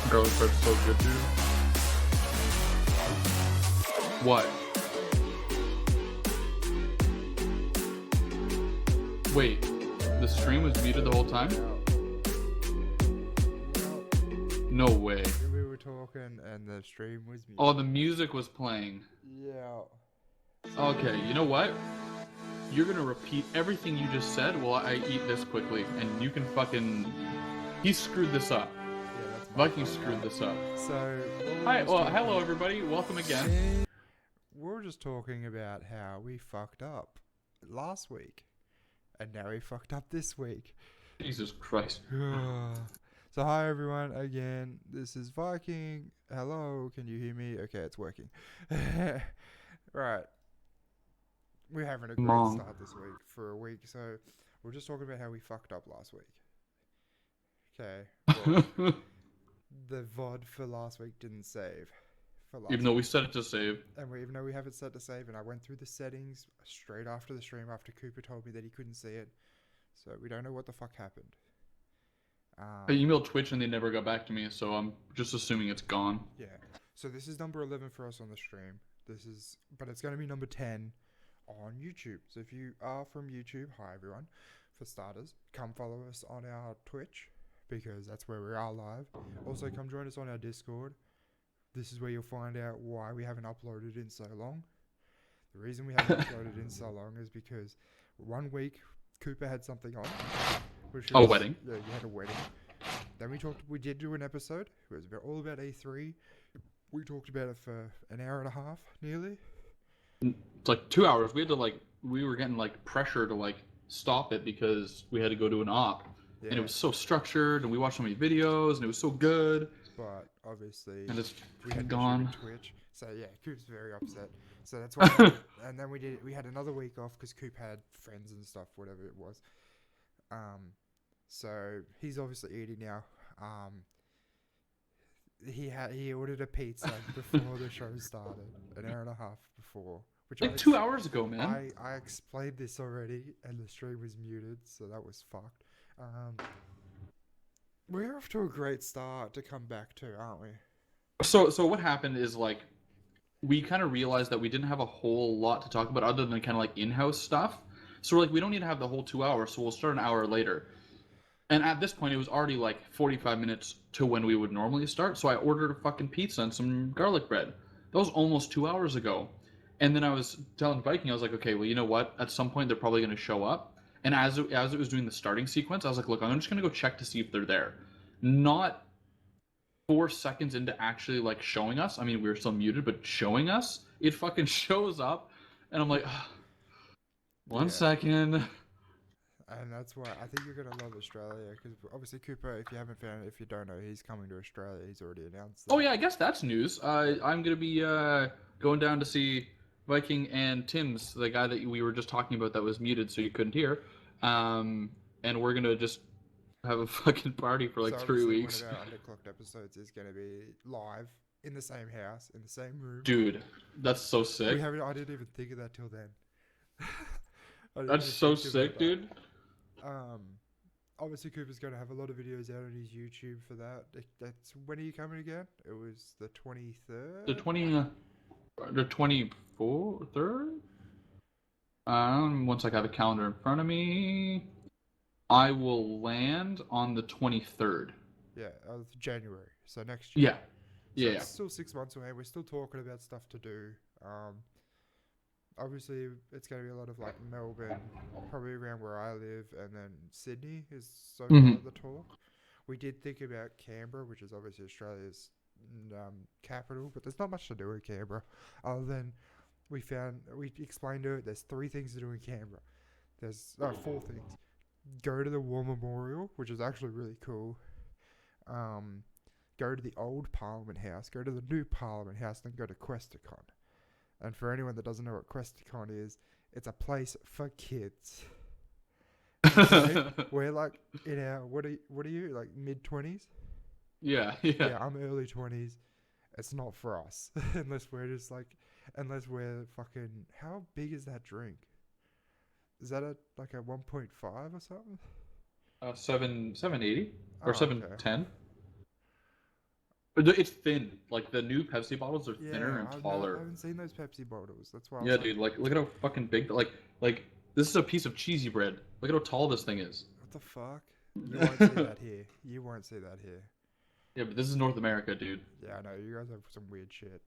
Garlic bread's so good, dude. What? Wait, the stream was muted the whole time? No way. We were talking and the stream was muted. Oh, the music was playing. Yeah. Okay, you know what? You're gonna repeat everything you just said while I eat this quickly, and you can fucking... He screwed this up. Yeah, that's Viking screwed this up. So... Hello everybody, welcome again. We were just talking about how we fucked up last week. And now we fucked up this week. Jesus Christ. So hi everyone, again, this is Viking. Hello, can you hear me? Okay, it's working. Right. We're having a great start this week for a week, so we're just talking about how we fucked up last week. Okay. Well, the VOD for last week didn't save. Even though we set it to save. And even though we have it set to save, and I went through the settings straight after the stream after Cooper told me that he couldn't see it. So we don't know what the fuck happened. I emailed Twitch and they never got back to me, so I'm just assuming it's gone. Yeah. So this is number 11 for us on the stream. But it's going to be number 10 on YouTube. So if you are from YouTube, hi everyone. For starters, come follow us on our Twitch, because that's where we are live. Also, come join us on our Discord. This is where you'll find out why we haven't uploaded in so long. The reason we haven't uploaded in so long is because 1 week Cooper had something on. A wedding. Yeah, you had a wedding. Then we did do an episode. It was all about E3. We talked about it for an hour and a half, nearly. It's like 2 hours. We were getting pressure to stop it because we had to go to an op. Yeah. And it was so structured, and we watched so many videos, and it was so good. But obviously, and it's we had gone. Twitch, so yeah, Coop's very upset. So that's why. And then we had another week off because Coop had friends and stuff, whatever it was. So he's obviously eating now. He ordered a pizza before the show started, an hour and a half before. Which 2 hours ago, man. I explained this already, and the stream was muted, so that was fucked. We're off to a great start to come back to, aren't we? So what happened is we kind of realized that we didn't have a whole lot to talk about other than kind of in-house stuff. So we're we don't need to have the whole 2 hours, so we'll start an hour later. And at this point, it was already 45 minutes to when we would normally start. So I ordered a fucking pizza and some garlic bread. That was almost 2 hours ago. And then I was telling Viking, I was like, okay, well, you know what? At some point, they're probably going to show up. And as it was doing the starting sequence, I was like, look, I'm just going to go check to see if they're there. Not 4 seconds into actually showing us. I mean, we were still muted, but showing us, it fucking shows up. And I'm like, one second. And that's why I think you're going to love Australia, because obviously Cooper, if you don't know, he's coming to Australia. He's already announced that. Oh yeah, I guess that's news. I'm going to be going down to see Viking and Tim's, the guy that we were just talking about that was muted so you couldn't hear. And we're going to just have a fucking party for 3 weeks. One of our underclocked episodes is going to be live in the same house, in the same room. Dude, that's so sick. I didn't even think of that till then. That's so sick, dude. Obviously Cooper's going to have a lot of videos out on his YouTube for that. That's when are you coming again? It was the 23rd? The 24th? Once I got the calendar in front of me, I will land on the 23rd. Yeah, of January. So next year. Yeah. So it's still 6 months away. We're still talking about stuff to do. Obviously, it's going to be a lot of Melbourne, probably around where I live, and then Sydney is so the talk. We did think about Canberra, which is obviously Australia's capital, but there's not much to do in Canberra, other than we explained to it, there's 3 things to do in Canberra. There's 4 things. Go to the War Memorial, which is actually really cool. Go to the old Parliament House, go to the new Parliament House, then go to Questacon. And for anyone that doesn't know what Questacon is, it's a place for kids. Okay? We're in our what are you mid-20s? Yeah. Yeah, I'm early 20s. It's not for us unless we're fucking. How big is that drink? Is that a 1.5 or something? 780 or 710. It's thin. Like the new Pepsi bottles are thinner Yeah, and I taller. haven't seen those Pepsi bottles. That's why I was Yeah, like, dude. Like, look at how fucking big. Like this is a piece of cheesy bread. Look at how tall this thing is. what the fuck? You won't see that here. You won't see that here. Yeah, but this is North America, dude. Yeah, I know. You guys have some weird shit.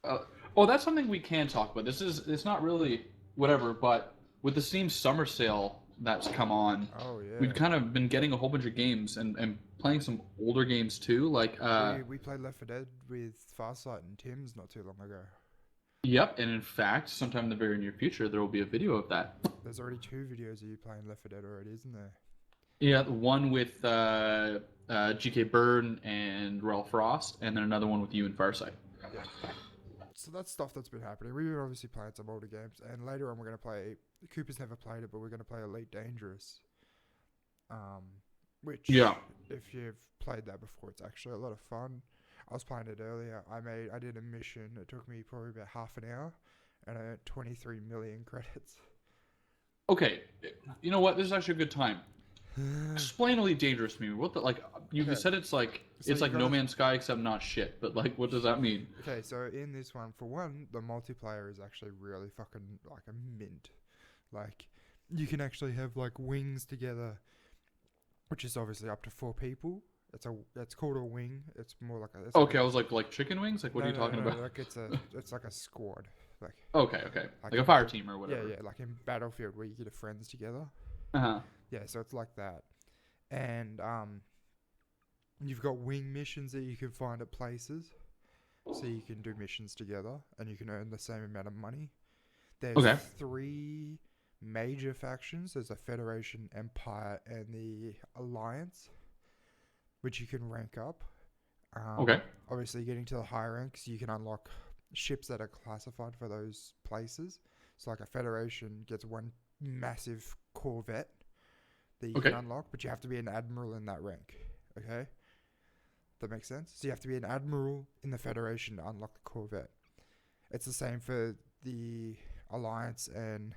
Uh, oh, that's something we can talk about. It's not really whatever, but with the Steam summer sale that's come on, Oh we've yeah. kind of been getting a whole bunch of games and playing some older games too. Like, We played Left 4 Dead with Farsight and Tim's not too long ago. yep, and in fact, sometime in the very near future, there will be a video of that. There's already 2 videos of you playing Left 4 Dead already, isn't there? Yeah, one with GK Byrne and Rel Frost, and then another one with you and Farsight. Yeah. So that's stuff that's been happening. We've been obviously playing some older games, and later on we're going to play. Cooper's never played it, but we're going to play Elite Dangerous. Which, Yeah. if you've played that before, it's actually a lot of fun. I was playing it earlier. I did a mission. It took me probably about half an hour, and I earned 23 million credits. Okay, you know what? This is actually a good time. Explain Elite Dangerous to me. What the like? You Okay. said it's like So it's you like No gotta- Man's Sky except not shit. But like, what does that mean? Okay, so in this one, for one, the multiplayer is actually really fucking like a mint. Like, you can actually have like wings together, which is obviously up to 4 people. It's called a wing. It's more like a. It's Okay, I like was like chicken wings. Like, what are you talking about? Like it's like a squad. Like Okay, like a fire team or whatever. yeah, like in Battlefield where you get friends together. Uh huh. Yeah, so it's like that, and you've got wing missions that you can find at places, so you can do missions together, and you can earn the same amount of money. There's Okay. 3 major factions. There's the Federation, Empire, and the Alliance, which you can rank up. Okay. Obviously, getting to the higher ranks, you can unlock ships that are classified for those places. So, like a Federation gets one massive Corvette that you Okay. can unlock, but you have to be an admiral in that rank. Okay, that makes sense. So you have to be an admiral in the Federation to unlock the Corvette. It's the same for the Alliance and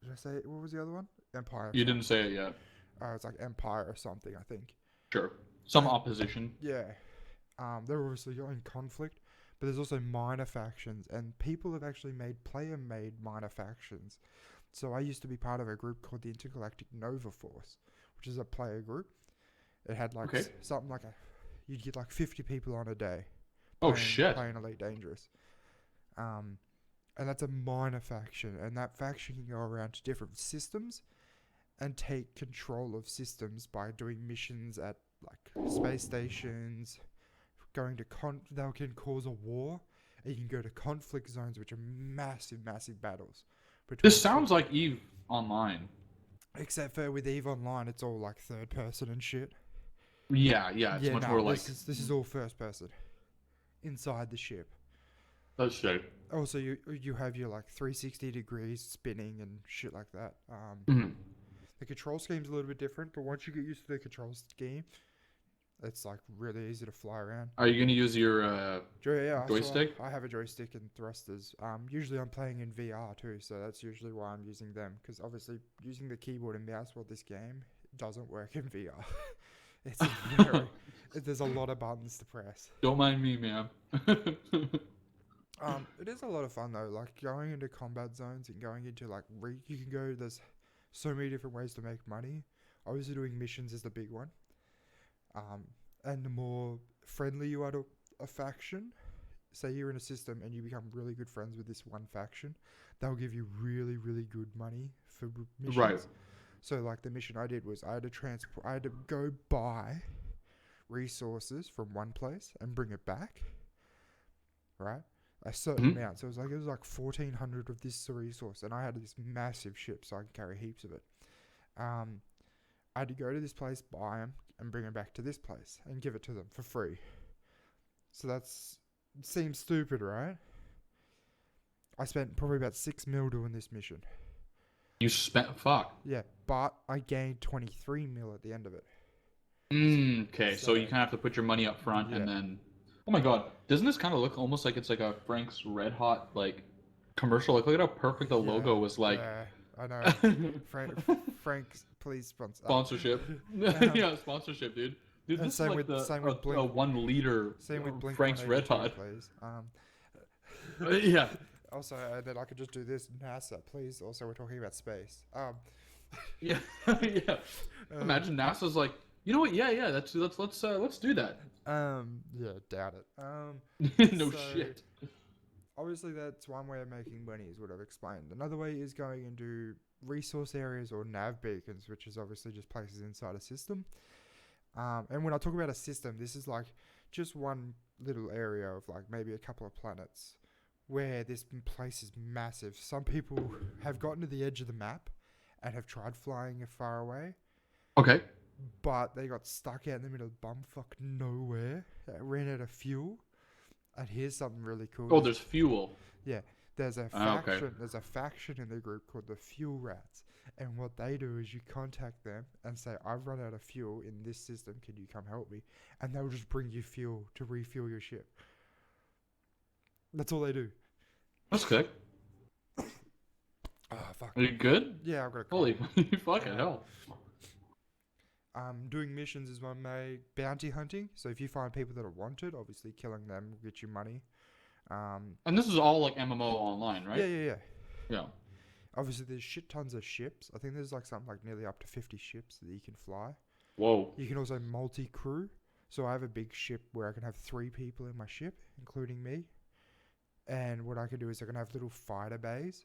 did I say what was the other one? Empire. You didn't say it yet. It's like Empire or something, I think. Sure. Some opposition. Yeah. They're obviously in conflict, but there's also minor factions, and people have actually made player-made minor factions. So I used to be part of a group called the Intergalactic Nova Force, which is a player group. It had like Okay. something like you'd get like 50 people on a day. Oh shit. Playing Elite Dangerous. And that's a minor faction, and that faction can go around to different systems and take control of systems by doing missions at like space stations, going to they can cause a war, and you can go to conflict zones, which are massive battles. This sounds like Eve Online. Except for with EVE Online, it's all like third person and shit. Yeah. It's much more like this is all first person inside the ship. that's shit. Also, you have your like 360 degrees spinning and shit like that. Mhm. The control scheme's a little bit different, but once you get used to the control scheme, it's like really easy to fly around. Are you gonna use your Yeah, joystick? I have a joystick and thrusters. Usually I'm playing in VR too, so that's usually why I'm using them. Because obviously using the keyboard and mouse for this game doesn't work in VR. It's very, there's a lot of buttons to press. Don't mind me, ma'am. It is a lot of fun though. Like going into combat zones and going into like you can go. There's so many different ways to make money. Obviously, doing missions is the big one. And the more friendly you are to a faction, say you're in a system and you become really good friends with this one faction, they'll give you really good money for missions. Right. So like the mission I did was I had to go buy resources from one place and bring it back. Right? A certain amount. So it was like 1,400 of this resource, and I had this massive ship, so I could carry heaps of it. I had to go to this place, buy them, and bring them back to this place and give it to them for free. So seems stupid, right? I spent probably about 6 mil doing this mission. You spent fuck. Yeah, but I gained 23 mil at the end of it. Okay, so you kind of have to put your money up front and then. Oh my god, doesn't this kind of look almost like it's like a Frank's Red Hot like commercial? Like, look at how perfect the logo was. Like, Yeah, I know. Frank, please sponsor. sponsorship. Yeah, sponsorship, dude. Dude, And this is like same with a Blink. 1 liter Same with Blink Frank's Red 182, Hot. please. Yeah. Also, then I could just do this. NASA, please. Also, we're talking about space. Yeah. Yeah. Imagine NASA's like, you know what? Yeah. Let's do that. Yeah, doubt it. No So, shit. obviously, that's one way of making money, is what I've explained. Another way is going into resource areas or nav beacons, which is obviously just places inside a system. And when I talk about a system, this is like just one little area of like maybe a couple of planets where this place is massive. Some people have gotten to the edge of the map and have tried flying far away, Okay. but they got stuck out in the middle of bumfuck nowhere. Ran out of fuel. And here's something really cool. Oh, there's fuel. Yeah, there's a Ah, faction. okay. There's a faction in the group called the Fuel Rats, and what they do is you contact them and say, "I've run out of fuel in this system. Can you come help me?" And they'll just bring you fuel to refuel your ship. That's all they do. That's sick. Oh fuck. Are you good? Yeah, I've got a Holy cold. fucking hell. Doing missions is one way. Bounty hunting. So if you find people that are wanted, obviously killing them will get you money. And this is all like MMO online, right? Yeah. Yeah. Obviously, there's shit tons of ships. I think there's like something like nearly up to 50 ships that you can fly. Whoa. You can also multi-crew. So I have a big ship where I can have 3 people in my ship, including me. And what I can do is I can have little fighter bays.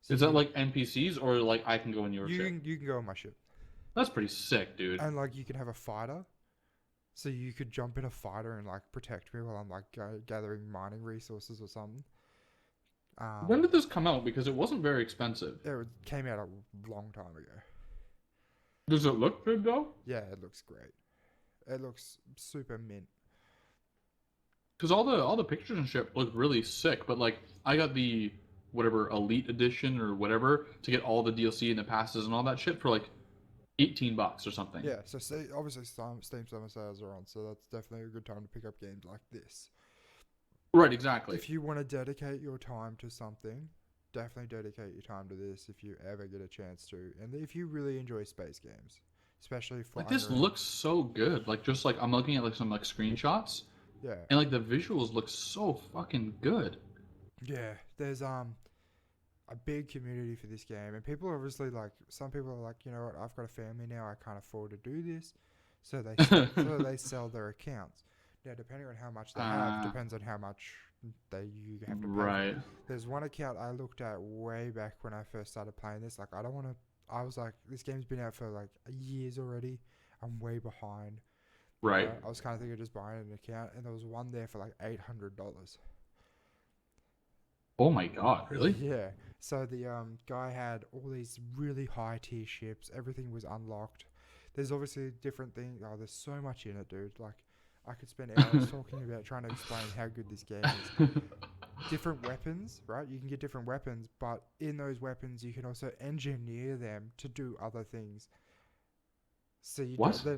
So Is that like NPCs or like I can go in your ship? you can go on my ship. That's pretty sick, dude. And like you can have a fighter. So you could jump in a fighter and like protect me while I'm like gathering mining resources or something. When did this come out? Because it wasn't very expensive. It came out a long time ago. Does it look good though? Yeah, it looks great. It looks super mint. Because all the pictures and shit look really sick, but like I got the whatever Elite Edition or whatever to get all the DLC and the passes and all that shit for like $18 or something. Yeah, so obviously Steam Summer Sales are on, so that's definitely a good time to pick up games like this. Right, exactly. If you want to dedicate your time to something, definitely dedicate your time to this if you ever get a chance to. And if you really enjoy space games, especially flying Like this around. looks so good. Like just like I'm looking at like some like screenshots Yeah. and like the visuals look so fucking good. Yeah, there's a big community for this game, and people are obviously like, some people are like, you know what, I've got a family now, I can't afford to do this, so they sell their accounts. Now, depending on how much they have, depends on how much you have to pay. Right. There's one account I looked at way back when I first started playing this. Like, I was like, this game's been out for like years already. I'm way behind. Right. I was kind of thinking of just buying an account, and there was one there for like $800. Oh my god, really? Yeah. So the guy had all these really high tier ships. Everything was unlocked. There's obviously different things. Oh, there's so much in it, dude. Like, I could spend hours talking about trying to explain how good this game is. Different weapons, right? You can get different weapons, but in those weapons, you can also engineer them to do other things. So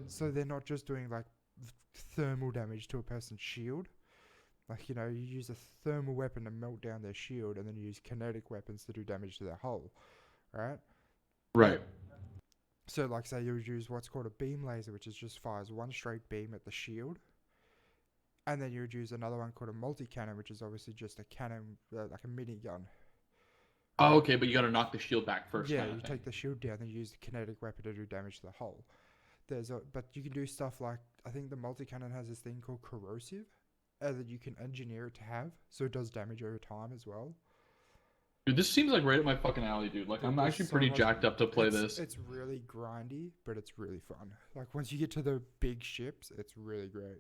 so they're not just doing like thermal damage to a person's shield. Like, you know, you use a thermal weapon to melt down their shield, and then you use kinetic weapons to do damage to their hull, right? Right. So, like, say you would use what's called a beam laser, which is just fires one straight beam at the shield. And then you would use another one called a multi-cannon, which is obviously just a cannon, like a minigun. Oh, okay, but you gotta knock the shield back first. Yeah, you take the shield down, then you use the kinetic weapon to do damage to the hull. But you can do stuff like, I think the multi-cannon has this thing called corrosive, that you can engineer it to have, so it does damage over time as well. Dude, this seems like right up my fucking alley, dude. Like, I'm actually pretty jacked up to play this. It's really grindy, but it's really fun. Like, once you get to the big ships, it's really great.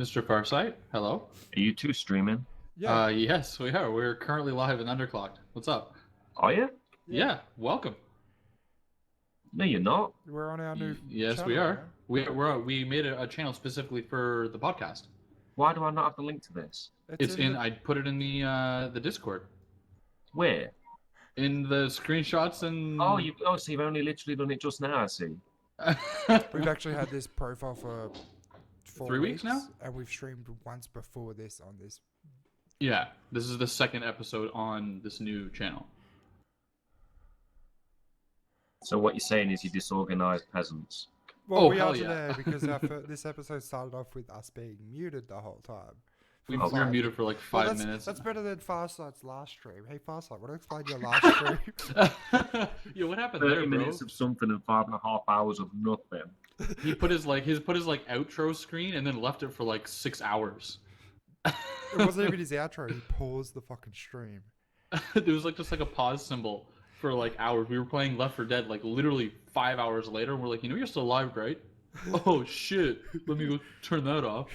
Mr. Farsight, hello? Are you two streaming? Yeah. Yes, we are. We're currently live in Underclocked. What's up? Are you? Yeah, welcome. No, you're not. We're on our new Yes, channel, we are. man. We made a channel specifically for the podcast. Why do I not have the link to this? I put it in the Discord. Where? In the screenshots and So you've only literally done it just now, I see. We've actually had this profile for 3 weeks now, and we've streamed once before this on this. Yeah, this is the second episode on this new channel. So what you're saying is you disorganized peasants. Well, Oh, we hell are yeah. today because this episode started off with us being muted the whole time. We For were five- muted for like Well, 5 minutes. that's better than Farsight's last stream. Hey, Farsight, want to explain your last stream? Yo, what happened 30 there, bro? minutes of something and 5.5 hours of nothing. He put his outro screen and then left it for like 6 hours. It wasn't even his outro. He paused the fucking stream. There was like just like a pause symbol for like hours. We were playing Left 4 Dead like literally 5 hours later, and we're like, you're still alive, right? Oh shit! Let me go turn that off.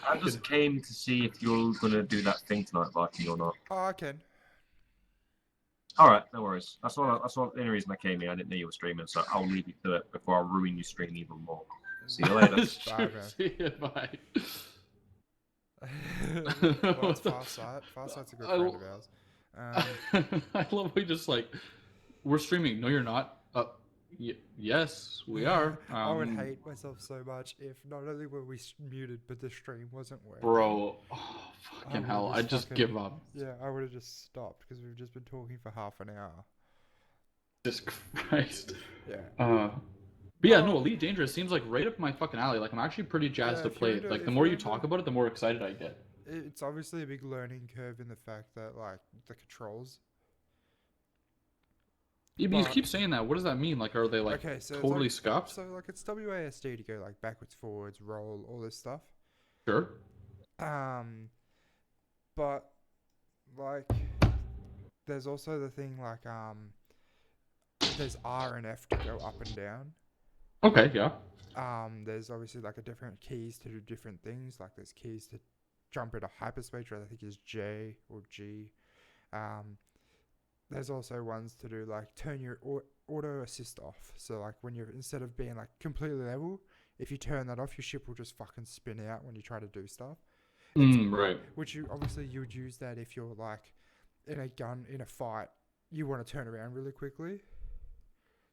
I just came to see if you're gonna do that thing tonight, Viking, or not. Oh, I can. All right, no worries. That's the only reason I came here. I didn't know you were streaming, so I'll leave you to it before I ruin your stream even more. See you later. It's Bye, true. man. See ya, bye. Well, it's Farsight. Farsight's a good friend of ours. I love we just like we're streaming. No, you're not. Yes, we are. I would hate myself so much if not only were we muted, but the stream wasn't working. Bro. Oh, fucking I hell! would've I just just give up. Yeah, I would have just stopped because we've just been talking for half an hour. Jesus Christ. Yeah. But yeah, no, Elite Dangerous seems like right up my fucking alley. Like I'm actually pretty jazzed to if play you're it. into- Like the if more you're you talk into- about it, the more excited I get. It's obviously a big learning curve in the fact that like the controls. Yeah, but you But- keep saying that. What does that mean? Like, are they like Okay, so it's totally like, scuffed? So like it's WASD to go like backwards, forwards, roll, all this stuff. Sure. But like there's also the thing like there's R and F to go up and down. Okay. Yeah. There's obviously like a different keys to do different things. Like there's keys to jump into hyperspace, which I think is J or G. There's also ones to do like turn your auto assist off. So like when you're instead of being like completely level, if you turn that off, your ship will just fucking spin out when you try to do stuff. Right. Which you would use that if you're like in a fight, you want to turn around really quickly.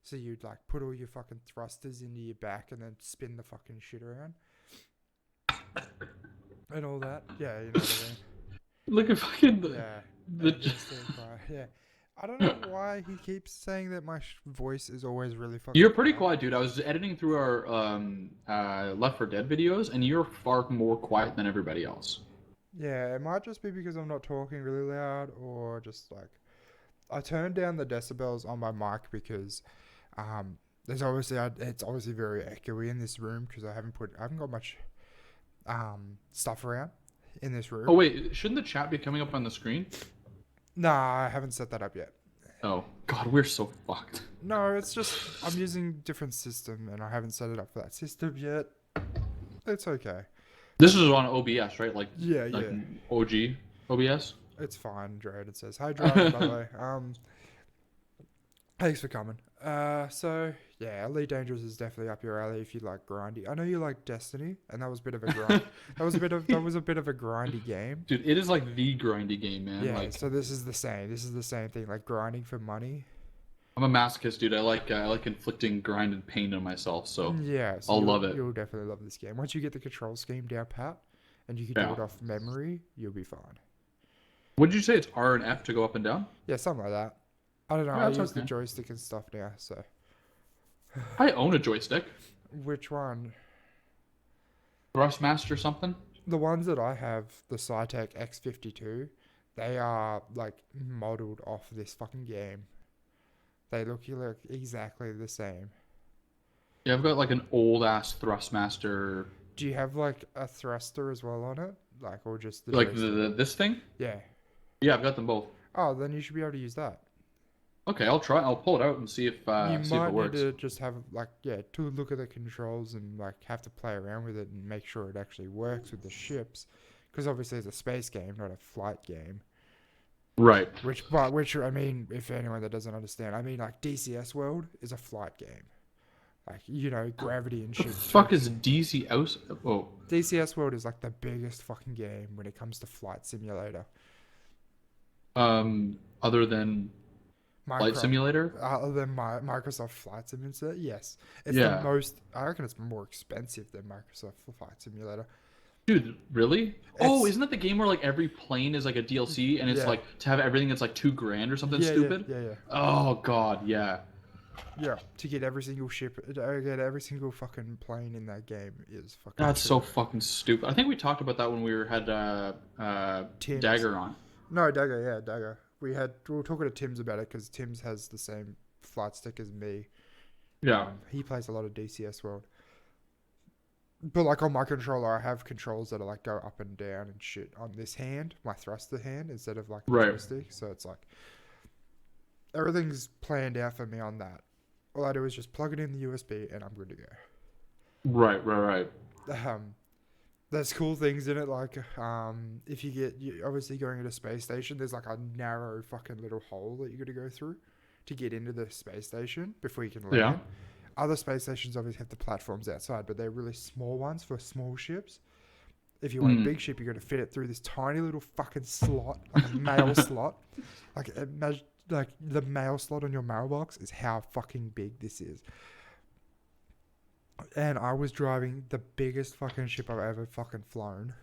So you'd like put all your fucking thrusters into your back and then spin the fucking shit around. And all that. Yeah, you know what I mean. Look at fucking Yeah. the Yeah. I don't know why he keeps saying that my voice is always really fucking You're pretty quiet, dude. I was editing through our Left 4 Dead videos, and you're far more quiet than everybody else. Yeah, it might just be because I'm not talking really loud or just like I turned down the decibels on my mic because it's obviously very echoey in this room because I haven't got much stuff around in this room. Oh wait, shouldn't the chat be coming up on the screen? Nah, I haven't set that up yet. Oh god, we're so fucked. No, it's just I'm using different system and I haven't set it up for that system yet. It's okay. This is on OBS, right? Like Yeah, like yeah. OG OBS. It's fine, Jared. It says hi, Jared. By the way, thanks for coming. So yeah, Elite Dangerous is definitely up your alley if you like grindy. I know you like Destiny, and that was a bit of a grind. that was a bit of a grindy game. Dude, it is like the grindy game, man. Yeah. Like So this is the same. This is the same thing, like grinding for money. I'm a masochist, dude. I like inflicting grind and pain on myself. So Yeah. So I'll you'll- love it. You'll definitely love this game. Once you get the control scheme down pat, and you can Yeah. do it off memory, you'll be fine. what did you say? It's R and F to go up and down. Yeah, something like that. I don't know. Yeah, I that's use the okay. joystick and stuff now. So I own a joystick. which one? Thrustmaster something. The ones that I have, the Cytec X52, they are like modeled off this fucking game. They look exactly the same. Yeah, I've got like an old ass Thrustmaster. Do you have like a thruster as well on it? Like, or just the Like joystick? this thing? Yeah. Yeah, I've got them both. Oh, then you should be able to use that. Okay, I'll try. I'll pull it out and see if You see if might it need works. to just have like to look at the controls and like have to play around with it and make sure it actually works with the ships, because obviously it's a space game, not a flight game. Right. Which I mean, if anyone that doesn't understand, I mean like DCS World is a flight game, like gravity and What shit. the fuck is DC House? Oh, DCS World is like the biggest fucking game when it comes to flight simulator. other than Flight Simulator. Other than Microsoft Flight Simulator, yes, it's Yeah. the most. I reckon it's more expensive than Microsoft Flight Simulator. Dude, really? Oh, It's- isn't that the game where like every plane is like a DLC and it's Yeah. like to have everything it's like $2,000 or something Yeah, stupid? Yeah. Oh god, yeah. Yeah, to get every single ship, get every single fucking plane in that game is fucking. That's so fucking stupid. I think we talked about that when had Tim's. Dagger on. No, Dagger, yeah, Dagger. We were talking to Tim's about it because Tim's has the same flight stick as me. Yeah. He plays a lot of DCS World. But like on my controller, I have controls that are like go up and down and shit on this hand, my thruster hand, instead of like the Right. joystick. So it's like everything's planned out for me on that. All I do is just plug it in the USB and I'm good to go. Right. There's cool things in it, like if you're obviously going to the space station, there's like a narrow fucking little hole that you got to go through to get into the space station before you can land. Yeah. Other space stations obviously have the platforms outside, but they're really small ones for small ships. If you want a big ship, you got to fit it through this tiny little fucking slot, like a mail slot. Like imagine, like the mail slot on your mailbox is how fucking big this is. And I was driving the biggest fucking ship I've ever fucking flown,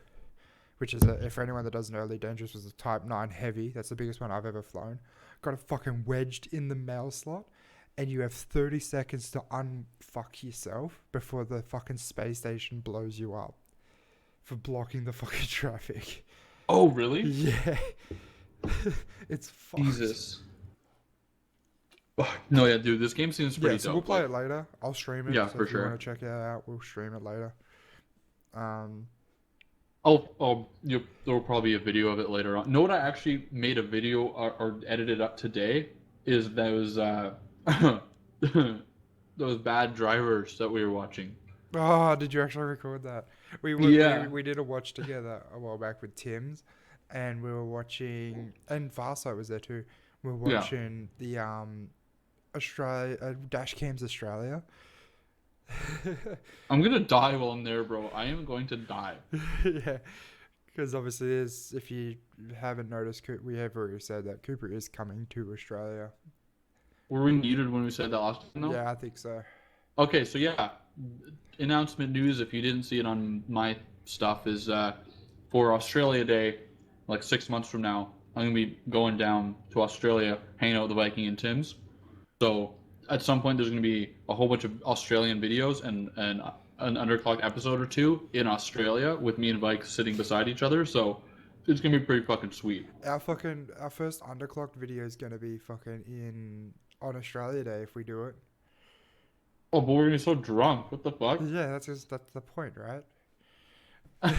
which is, for anyone that doesn't know, Elite Dangerous was a Type 9 Heavy. That's the biggest one I've ever flown. Got it fucking wedged in the mail slot, and you have 30 seconds to unfuck yourself before the fucking space station blows you up for blocking the fucking traffic. Oh, really? Yeah. It's fucked. Jesus. No, yeah, dude, this game seems pretty Yeah, so dope. we'll play it later. I'll stream it. Yeah, so for if you sure. want to check it out, we'll stream it later. There'll probably be a video of it later on. Know what I actually made a video or edited up today is those those bad drivers that we were watching. Oh, did you actually record that? Yeah. We did a watch together a while back with Tim's, and we were watching, and Farsight was there too. We were watching the Dash Cams Australia. I'm gonna die while I'm there, bro. I am going to die. Yeah, because obviously, if you haven't noticed, we have already said that Cooper is coming to Australia. Were we muted when we said that last time? No? Yeah, I think so. Okay, so yeah, announcement news. If you didn't see it on my stuff, is for Australia Day, like 6 months from now, I'm gonna be going down to Australia, hanging out with the Viking and Tim's. So at some point, there's gonna be a whole bunch of Australian videos and an underclocked episode or two in Australia with me and Vike sitting beside each other. So it's gonna be pretty fucking sweet. Our first underclocked video is gonna be fucking on Australia Day if we do it. Oh, but we're gonna be so drunk. What the fuck? Yeah, that's the point, right? Our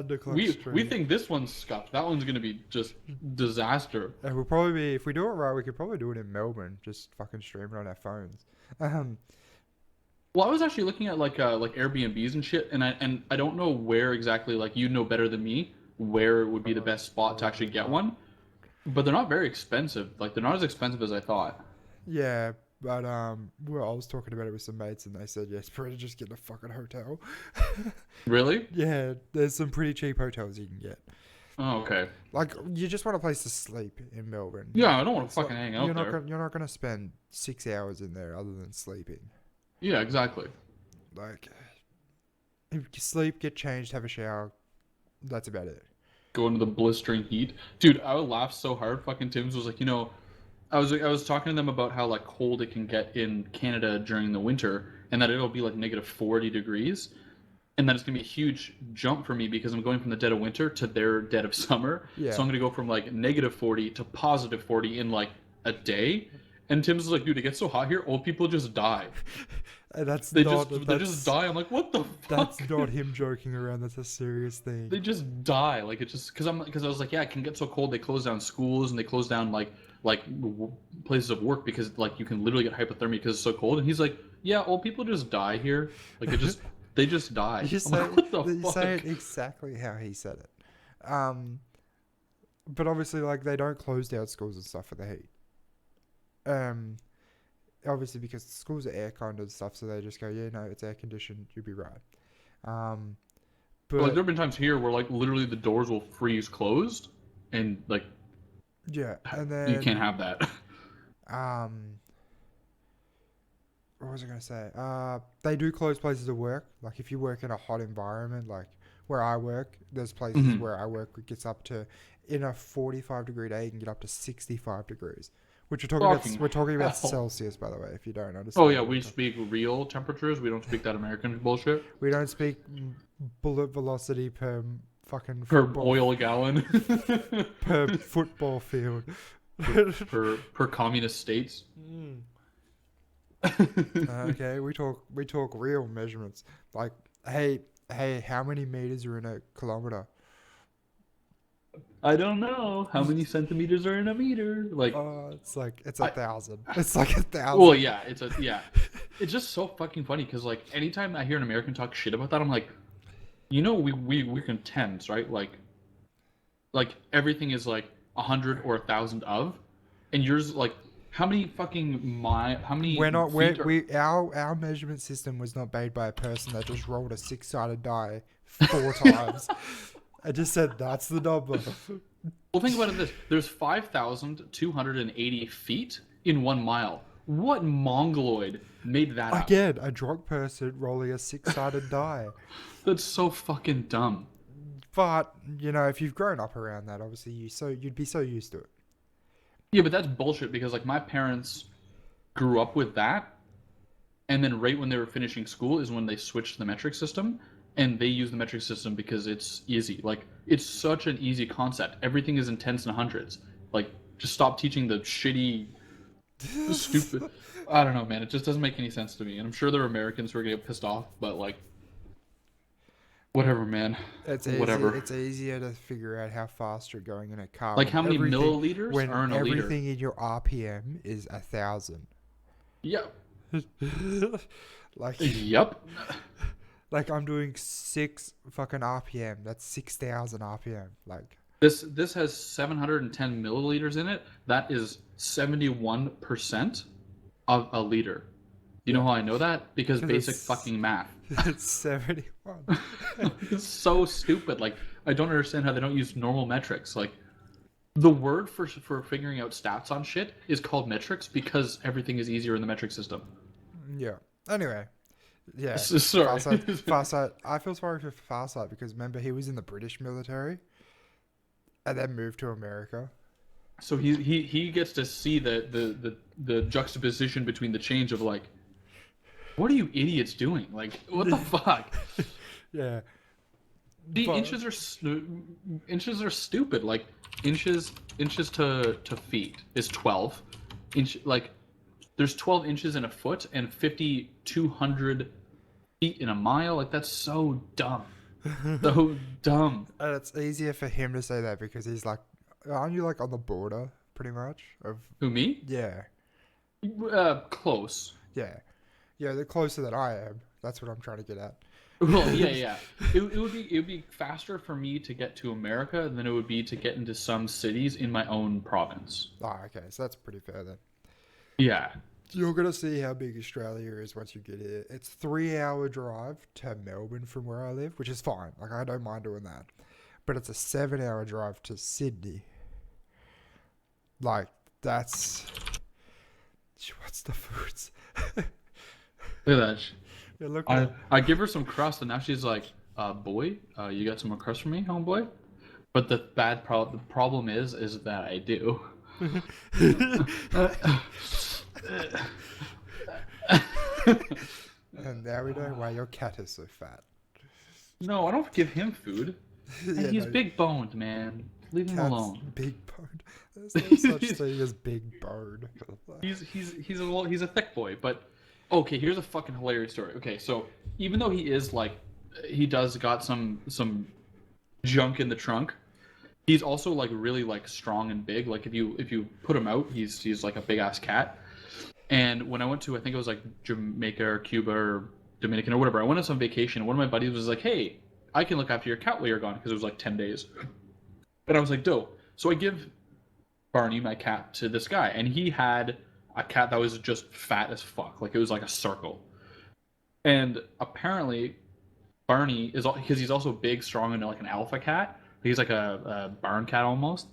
underclocked We think this one's scuffed. That one's gonna be just disaster. And we'll probably be, if we do it right, we could probably do it in Melbourne. Just fucking stream it on our phones. Well, I was actually looking at like Airbnbs and shit, and I don't know where exactly. Like, you know better than me where would be the best spot to actually get one. But they're not very expensive. Like, they're not as expensive as I thought. Yeah, but I was talking about it with some mates, and they said yes, better just get a fucking hotel. Really? Yeah, there's some pretty cheap hotels you can get. Oh, okay. Like, you just want a place to sleep in Melbourne. Yeah, I don't want to fucking hang out there. You're not gonna spend 6 hours in there other than sleeping. Yeah, exactly. Like, if you sleep, get changed, have a shower. That's about it. Go into the blistering heat, dude. I would laugh so hard. Fucking Tim's was like, I was talking to them about how like cold it can get in Canada during the winter, and that it'll be like -40 degrees, and that it's gonna be a huge jump for me because I'm going from the dead of winter to their dead of summer. Yeah. So I'm gonna go from like -40 to +40 in like a day. And Tim's like, dude, it gets so hot here, old people just die. And They just die. I'm like, what the fuck? That's not him joking around. That's a serious thing. They just die. Like, it's just because I was like, yeah, it can get so cold. They close down schools and they close down like places of work because like you can literally get hypothermia because it's so cold. And he's like, yeah, old people just die here. Like they just die. You I'm like, what the you fuck? say it exactly how he said it. But obviously, like, they don't close down schools and stuff for the heat. Obviously because schools are air-conned and stuff, so they just go, yeah, no, it's air-conditioned, you'll be right. But like, there have been times here where like literally the doors will freeze closed, and like yeah, and then you can't have that. what was I gonna say? They do close places of work. Like, if you work in a hot environment, like where I work, there's places where I work it gets up to, in a 45-degree day, you can get up to 65 degrees, Which we're talking about. Fucking We're talking about hell. Celsius, by the way. If you don't understand. Oh yeah, we speak real temperatures. We don't speak that American bullshit. We don't speak bullet velocity per fucking Per football, oil gallon. per football field. per communist states. Okay, we talk real measurements. Like, hey, how many meters are in a kilometer? I don't know how many centimeters are in a meter. Like, It's 1,000. It's like 1,000. well, yeah, it's just so fucking funny because like anytime I hear an American talk shit about that, I'm like, we can tens, right? Like everything is like 100 or 1,000 of, and yours like how many fucking how many? Our measurement system was not made by a person that just rolled a 6-sided die 4 times. I just said that's the number. Well, think about it this: there's 5,280 feet in 1 mile. What mongoloid made that up? Again, a drunk person rolling a 6-sided die. That's so fucking dumb. But if you've grown up around that, obviously you'd be so used to it. Yeah, but that's bullshit because like my parents grew up with that, and then right when they were finishing school is when they switched to the metric system, and they use the metric system because it's easy. Like it's such an easy concept. Everything is in tens and hundreds. Like just stop teaching the shitty, stupid. I don't know, man. It just doesn't make any sense to me. And I'm sure there are Americans who are gonna get pissed off, but like, whatever, man. Whatever. It's easier to figure out how fast you're going in a car. Like how many milliliters when are in a liter? everything in your RPM is 1,000. Yep. Like Yep. like I'm doing 6 fucking RPM. That's 6,000 RPM. Like This has 710 milliliters in it. That is 71% of a liter. You know how I know that? Because basic fucking math. It's 71. It's so stupid. Like I don't understand how they don't use normal metrics. Like the word for figuring out stats on shit is called metrics because everything is easier in the metric system. Yeah. Anyway. Yeah. Sorry. Farsight. I feel sorry for Farsight because remember he was in the British military and then moved to America. So he gets to see the juxtaposition between the change of like, what are you idiots doing? Like, what the fuck? Yeah. The inches are stupid. Like inches to feet is 12 inch. Like there's 12 inches in a foot and 5,200 feet in a mile. Like that's so dumb. So dumb. And it's easier for him to say that because he's like, aren't you like on the border pretty much of? Who, me? Yeah. Close. Yeah. Yeah, the closer that I am. That's what I'm trying to get at. Well, yeah. It would be faster for me to get to America than it would be to get into some cities in my own province. Oh, okay. So that's pretty fair then. Yeah. You're going to see how big Australia is once you get here. It's 3-hour drive to Melbourne from where I live, which is fine. Like, I don't mind doing that. But it's a 7-hour drive to Sydney. Like, that's... What's the foods? Look at that. Yeah, look I give her some crust, and now she's like, boy, you got some more crust for me, homeboy? But the problem is that I do. And now we know why your cat is so fat. No, I don't give him food. Yeah, He's no, big boned, man. Leave him cat's alone. big boned. There's no such thing as big boned. He's a thick boy, but okay, here's a fucking hilarious story. Okay, so even though he is like he does got some junk in the trunk, he's also like really like strong and big. Like if you put him out, he's like a big ass cat. And when I went to, I think it was like Jamaica or Cuba or Dominican or whatever, I went on some vacation. One of my buddies was like, "Hey, I can look after your cat while you're gone," because it was like 10 days. And I was like, dope. So I give Barney, my cat, to this guy, and he had a cat that was just fat as fuck. Like it was like a circle. And apparently Barney is, because he's also big, strong, and like an alpha cat. He's like a barn cat almost.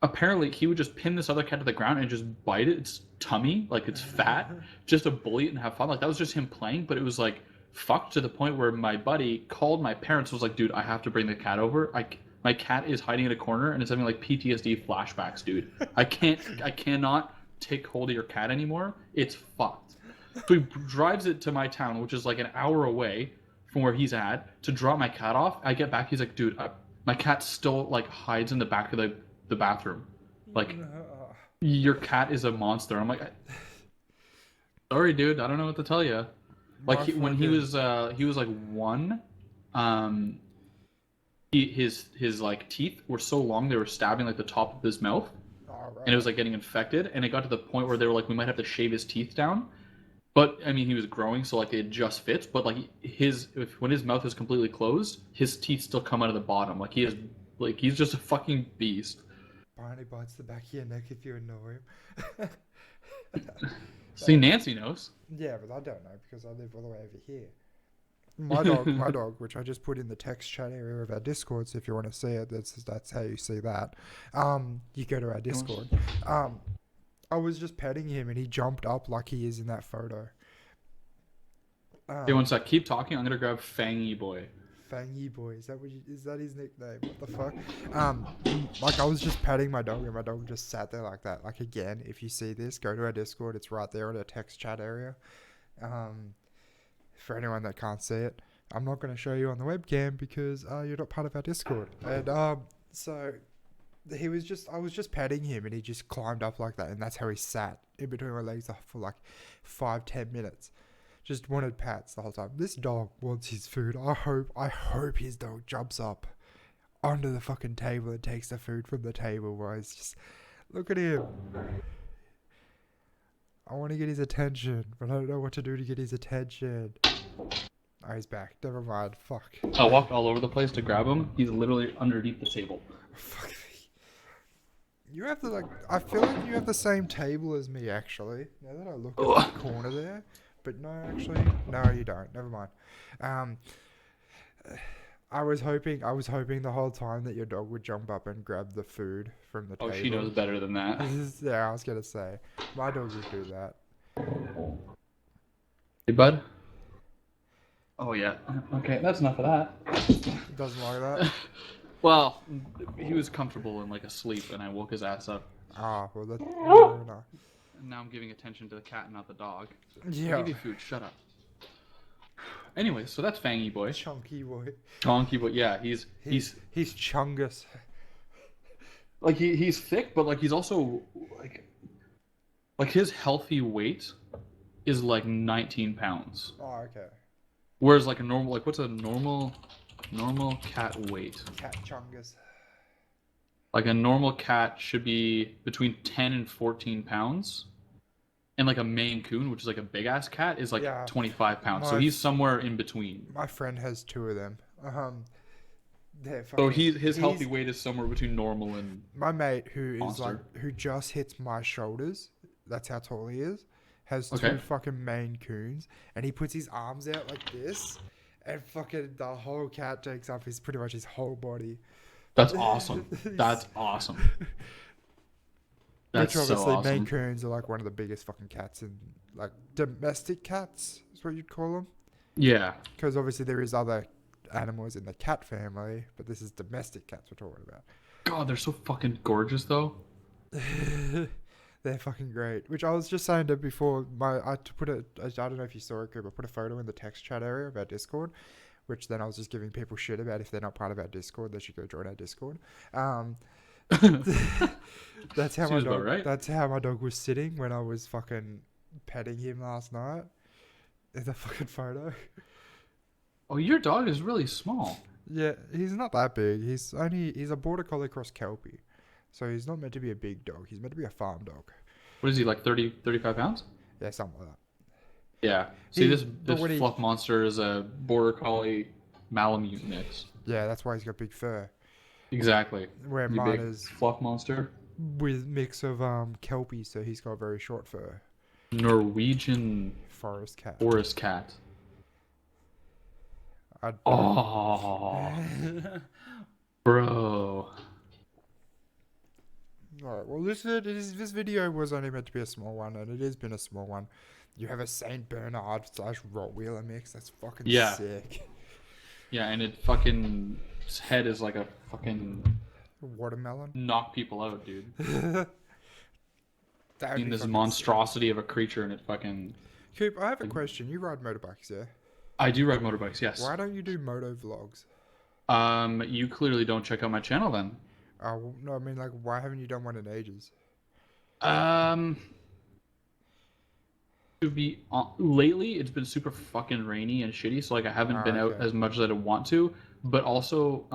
Apparently he would just pin this other cat to the ground and just bite its tummy, like it's fat, just to bully it and have fun. Like that was just him playing, but it was like fucked to the point where my buddy called my parents and was like, dude, I have to bring the cat over. My cat is hiding in a corner and it's having like PTSD flashbacks, dude. I cannot take hold of your cat anymore, it's fucked. So he drives it to my town, which is like an hour away from where he's at, to drop my cat off. I get back, he's like, dude, my cat still like hides in the back of the bathroom. Like, your cat is a monster. I'm like, sorry, dude, I don't know what to tell you. Like when he was like 1, his like teeth were so long they were stabbing like the top of his mouth, and it was like getting infected, and it got to the point where they were like, we might have to shave his teeth down. But I mean, he was growing, so like it just fits. But like when his mouth is completely closed, his teeth still come out of the bottom. Like he's just a fucking beast. Barney bites the back of your neck if you annoy him. See, Nancy knows. Yeah, but I don't know because I live all the way over here. My dog, which I just put in the text chat area of our Discord, so if you want to see it, that's how you see that. You go to our Discord. I was just petting him and he jumped up like he is in that photo. Hey, one sec. Keep talking. I'm gonna grab Fangy Boy. Fangy Boy, is that his nickname? What the fuck? Like I was just petting my dog and my dog just sat there like that. Like again, if you see this, go to our Discord. It's right there in our text chat area. For anyone that can't see it, I'm not going to show you on the webcam because you're not part of our Discord. And so I was just petting him and he just climbed up like that, and that's how he sat in between my legs for like 5-10 minutes. Just wanted pats the whole time. This dog wants his food. I hope his dog jumps up onto the fucking table and takes the food from the table, where he's just, look at him. I want to get his attention, but I don't know what to do to get his attention. Oh, he's back. Never mind. Fuck. I walked all over the place to grab him. He's literally underneath the table. Fuck. You have the I feel like you have the same table as me, actually. Now that I look at the corner there. But no, actually, no, you don't. Never mind. I was hoping the whole time that your dog would jump up and grab the food from the table. Oh, she knows better than that. Yeah, I was gonna say, my dog would do that. Hey, bud. Oh yeah. Okay, that's enough of that. He doesn't like that. Well, he was comfortable and like asleep, and I woke his ass up. Ah, well that's no. And now I'm giving attention to the cat and not the dog. Yeah. I give you food. Shut up. Anyway, so that's Fangy Boy. Chunky boy. Chonky Boy. Yeah, he's chungus. Like he's thick, but like he's also like his healthy weight is like 19 pounds. Oh, okay. Whereas like a normal, like what's a normal cat weight? Cat chungus. Like a normal cat should be between 10 and 14 pounds. And like a Maine Coon, which is like a big ass cat, is like 25 pounds. So he's somewhere in between. My friend has 2 of them. So his healthy weight is somewhere between normal and my mate who is monster. who just hits my shoulders. That's how tall he is. Has 2 fucking Maine Coons, and he puts his arms out like this, and fucking the whole cat takes up pretty much his whole body. That's awesome. That's awesome. That's Which obviously so awesome. Maine Coons are like one of the biggest fucking cats in, like, domestic cats is what you'd call them. Yeah. Because obviously there is other animals in the cat family, but this is domestic cats we're talking about. God, they're so fucking gorgeous though. They're fucking great. Which I was just saying to before, I don't know if you saw it, Cooper, put a photo in the text chat area of our Discord, which then I was just giving people shit about. If they're not part of our Discord, they should go join our Discord. That's how my dog. Right. That's how my dog was sitting when I was fucking petting him last night. In the fucking photo. Oh, your dog is really small. Yeah, he's not that big. He's a border collie cross kelpie, so he's not meant to be a big dog. He's meant to be a farm dog. What is he, like 30, 35 pounds? Yeah, something like that. Yeah. See, this fluff monster is a border collie Malamute mix. Yeah, that's why he's got big fur. Exactly. Where mine is fluff monster with mix of kelpie, so he's got very short fur. Norwegian forest cat. Oh, bro. Alright, well this video was only meant to be a small one, and it has been a small one. You have a Saint Bernard / Rottweiler mix. That's fucking sick. Yeah, and its head is like a fucking watermelon. Knock people out, dude. That would seen be this fucking monstrosity of a creature and it fucking. sick. Coop, I have a question. You ride motorbikes, yeah? I do ride motorbikes, yes. Why don't you do moto vlogs? You clearly don't check out my channel then. Well, no, I mean, like, why haven't you done one in ages? Um, to be lately, it's been super fucking rainy and shitty, so like I haven't been out Okay. as much as I'd want to. But also,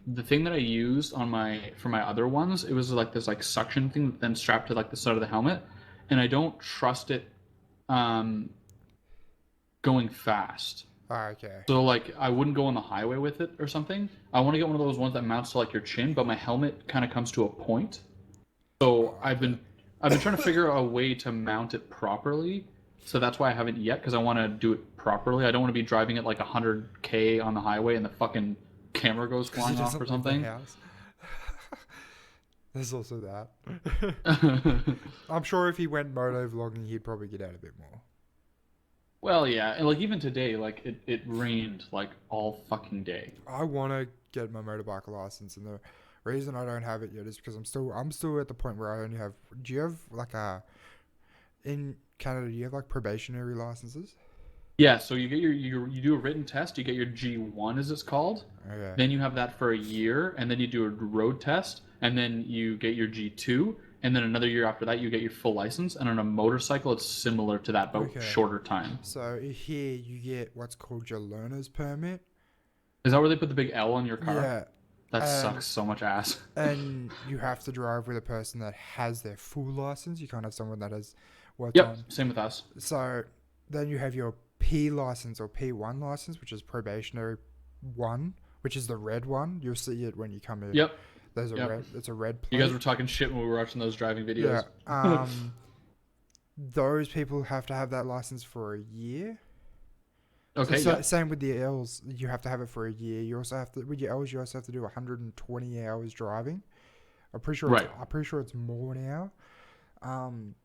the thing that I used on for my other ones, it was like this like suction thing that then strapped to like the side of the helmet, and I don't trust it, going fast. Okay. So like I wouldn't go on the highway with it or something. I want to get one of those ones that mounts to like your chin, but my helmet kind of comes to a point. So I've been trying to figure out a way to mount it properly. So that's why I haven't yet, because I want to do it properly. I don't want to be driving at like 100K on the highway and the fucking camera goes flying off or something. There's also that. I'm sure if he went moto vlogging, he'd probably get out a bit more. Well, yeah, and like even today, like it rained like all fucking day. I want to get my motorbike license, and the reason I don't have it yet is because I'm still at the point where I only have. Do you have like in Canada? Do you have like probationary licenses? Yeah, so you get you do a written test, you get your G1 as it's called. Okay. Then you have that for a year, and then you do a road test, and then you get your G2, and then another year after that you get your full license. And on a motorcycle, it's similar to that, but shorter time. So here you get what's called your learner's permit. Is that where they put the big L on your car? Yeah. That sucks so much ass. And you have to drive with a person that has their full license. You can't have someone that has worked Yep, on. same with us. So then you have your P license or P1 license, which is probationary 1, which is the red one. You'll see it when you come in. Yep. There's a red. It's a red plate. You guys were talking shit when we were watching those driving videos. Yeah. Those people have to have that license for a year. Okay. So same with the L's. You have to have it for a year. You also have to with your L's. You also have to do 120 hours driving. I'm pretty sure. I'm pretty sure it's more now.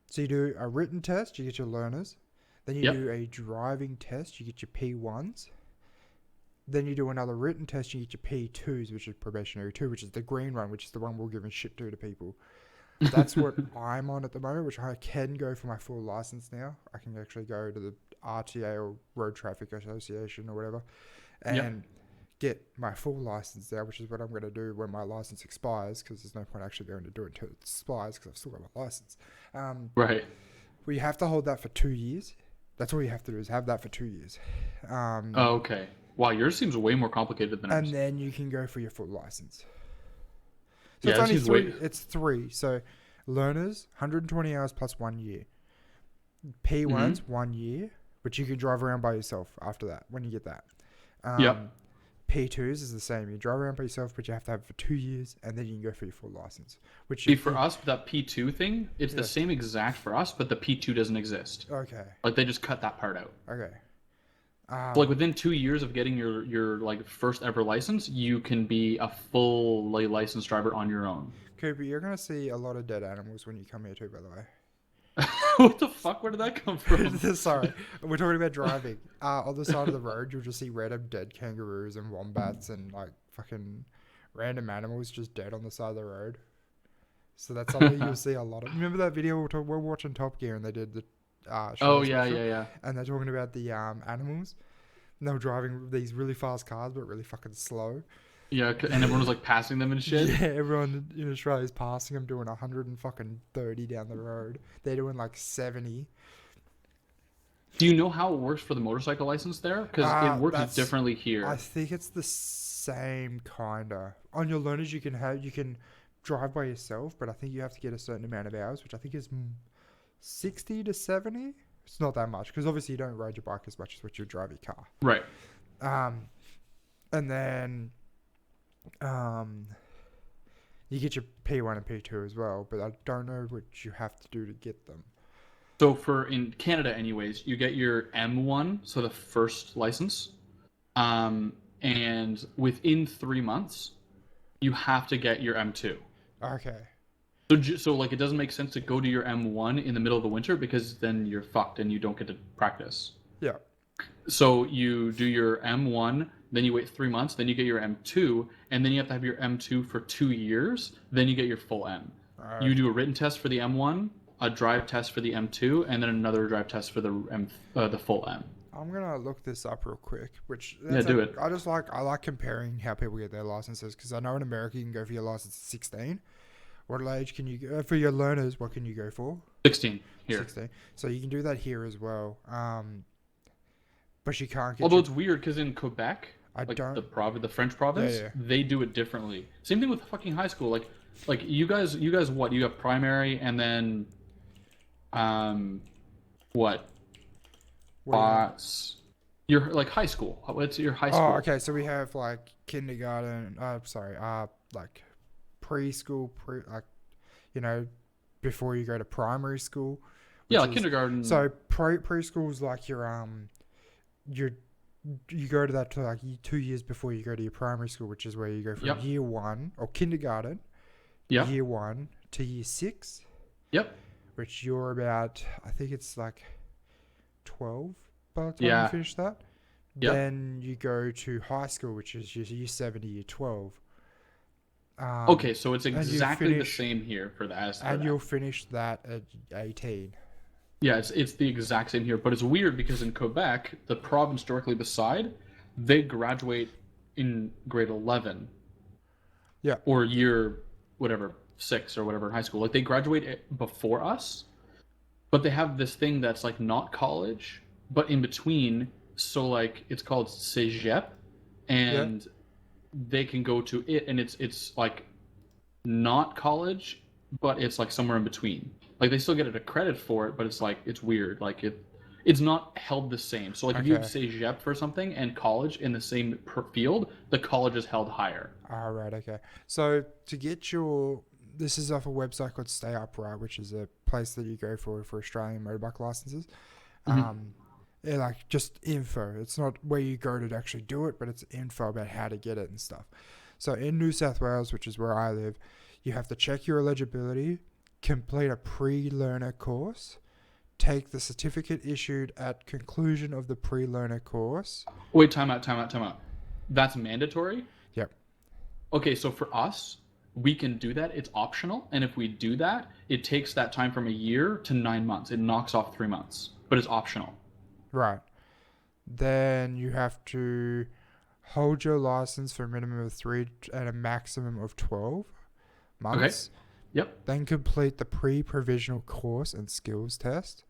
So you do a written test. You get your learners. Then you do a driving test. You get your P1s. Then you do another written test. You get your P2s, which is probationary 2, which is the green one, which is the one we're giving shit to people. That's what I'm on at the moment, which I can go for my full license now. I can actually go to the RTA or Road Traffic Association or whatever and get my full license there, which is what I'm going to do when my license expires, because there's no point actually going to do it until it expires because I've still got my license. Right. Well, you have to hold that for 2 years. That's all you have to do is have that for 2 years. Okay. Wow, yours seems way more complicated than ours. And then you can go for your full license. So it's only 3. It's 3. So learners, 120 hours plus 1 year. P1's 1 year, but you can drive around by yourself after that when you get that. P2s is the same. You drive around by yourself, but you have to have it for 2 years, and then you can go for your full license. Which for us, that P2 thing, it's the same exact for us, but the P2 doesn't exist. Okay. Like they just cut that part out. Okay. Like within 2 years of getting your like first ever license, you can be a fully licensed driver on your own. Cooper, you're gonna see a lot of dead animals when you come here too, by the way. What the fuck? Where did that come from? Sorry, we're talking about driving. On the side of the road, you'll just see random dead kangaroos and wombats and like fucking random animals just dead on the side of the road. So that's something you'll see a lot of. Remember that video we're watching Top Gear and they did the oh yeah. And they're talking about the animals. And they were driving these really fast cars, but really fucking slow. Yeah, and everyone was like passing them and shit. Yeah, everyone in Australia is passing them doing 130 down the road. They're doing like 70. Do you know how it works for the motorcycle license there? Because it works differently here. I think it's the same kinda. On your learners, you can drive by yourself, but I think you have to get a certain amount of hours, which I think is 60 to 70. It's not that much because obviously you don't ride your bike as much as what you drive your car. Right. And then you get your P1 and P2 as well, but I don't know what you have to do to get them. So in Canada anyways, you get your M1, so the first license, and within 3 months, you have to get your M2. Okay. So like it doesn't make sense to go to your M1 in the middle of the winter because then you're fucked and you don't get to practice. Yeah. So you do your M1, then you wait 3 months, then you get your M2, and then you have to have your M2 for 2 years, then you get your full M. You do a written test for the M1, a drive test for the M2, and then another drive test for the full M. I'm gonna look this up real quick. Do it. I like comparing how people get their licenses because I know in America you can go for your license at 16. What age can you go for your learners? What can you go for? 16 here. 16. So you can do that here as well. But you can't get. Although it's weird because in Quebec, the French province, Yeah. they do it differently. Same thing with fucking high school. Like you guys what? You have primary and then, what? Your like high school. What's your high school? Oh, okay. So we have like kindergarten. Like preschool, before you go to primary school. Yeah, like kindergarten. So preschool is like you go to that to like 2 years before you go to your primary school, which is where you go from year 1 or kindergarten, year 1 to year 6. Yep. Which you're about, I think it's like 12 by the time you finish that. Yep. Then you go to high school, which is year 7 to year 12. Okay, so it's exactly the same here for that. And you'll finish that at 18. Yeah, it's the exact same here, but it's weird because in Quebec, the province directly beside, they graduate in grade 11. Yeah. Or year, whatever, 6 or whatever in high school. Like, they graduate before us, but they have this thing that's, like, not college, but in between. So, like, it's called cégep, and they can go to it, and it's like, not college, but it's, like, somewhere in between. Like, they still get a credit for it, but it's like, it's weird. Like, it's not held the same. So, like, if you have cégep for something and college in the same field, the college is held higher. All right, okay. So, to get this is off a website called Stay Upright, which is a place that you go for Australian motorbike licenses. Yeah, like, just info. It's not where you go to actually do it, but it's info about how to get it and stuff. So, in New South Wales, which is where I live, you have to check your eligibility, complete a pre-learner course, take the certificate issued at conclusion of the pre-learner course. Wait, time out. That's mandatory? Yep. Okay, so for us, we can do that. It's optional. And if we do that, it takes that time from a year to 9 months. It knocks off 3 months, but it's optional. Right. Then you have to hold your license for a minimum of 3 and a maximum of 12 months. Okay. Yep. Then complete the pre-provisional course and skills test.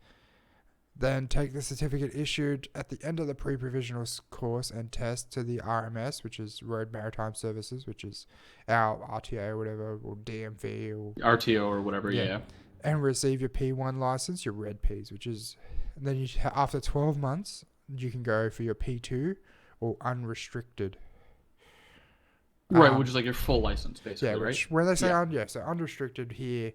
Then take the certificate issued at the end of the pre-provisional course and test to the RMS, which is Road Maritime Services, which is our RTA or whatever, or DMV or RTO or whatever. Yeah. And receive your P1 license, your red Ps, which is, and then after 12 months, you can go for your P2 or unrestricted. Right, which is like your full license, basically, right? Where they say, so unrestricted here,